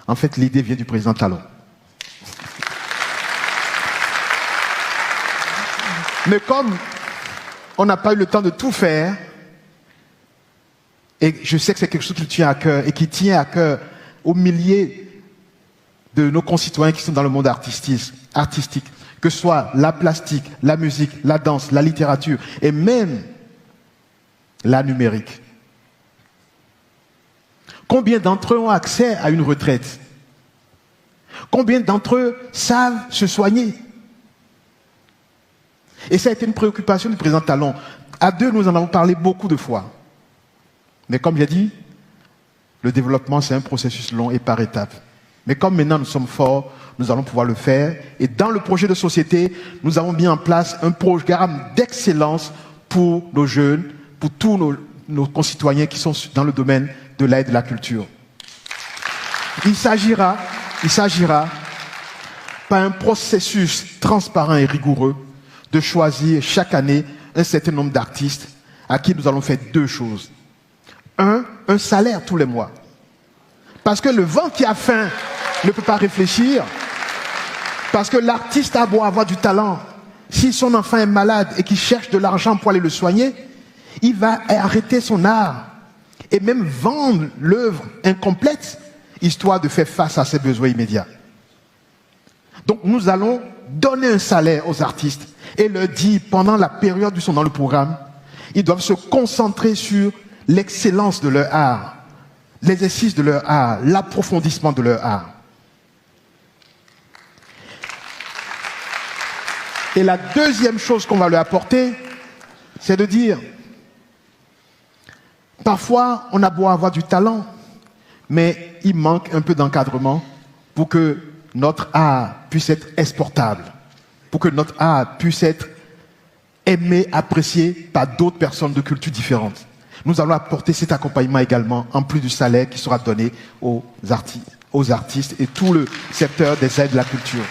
En fait, l'idée vient du président Talon. Mais comme on n'a pas eu le temps de tout faire, et je sais que c'est quelque chose qui lui tient à cœur et qui tient à cœur aux milliers de nos concitoyens qui sont dans le monde artistique, que ce soit la plastique, la musique, la danse, la littérature et même la numérique. Combien d'entre eux ont accès à une retraite? Combien d'entre eux savent se soigner? Et ça a été une préoccupation du président Talon. À deux, nous en avons parlé beaucoup de fois. Mais comme j'ai dit, le développement, c'est un processus long et par étapes. Mais comme maintenant nous sommes forts, nous allons pouvoir le faire. Et dans le projet de société, nous avons mis en place un programme d'excellence pour nos jeunes, pour tous nos concitoyens qui sont dans le domaine de l'aide et de la culture. Il s'agira, par un processus transparent et rigoureux, de choisir chaque année un certain nombre d'artistes à qui nous allons faire deux choses. Un salaire tous les mois. Parce que le vent qui a faim ne peut pas réfléchir. Parce que l'artiste a beau avoir du talent. Si son enfant est malade et qu'il cherche de l'argent pour aller le soigner, il va arrêter son art et même vendre l'œuvre incomplète, histoire de faire face à ses besoins immédiats. Donc nous allons donner un salaire aux artistes et leur dire, pendant la période où ils sont dans le programme, ils doivent se concentrer sur l'excellence de leur art, l'exercice de leur art, l'approfondissement de leur art. Et la deuxième chose qu'on va leur apporter, c'est de dire, parfois on a beau avoir du talent, mais il manque un peu d'encadrement pour que notre art puisse être exportable, pour que notre art puisse être aimé, apprécié par d'autres personnes de cultures différentes. Nous allons apporter cet accompagnement également, en plus du salaire qui sera donné aux artistes et tout le secteur des aides de la culture.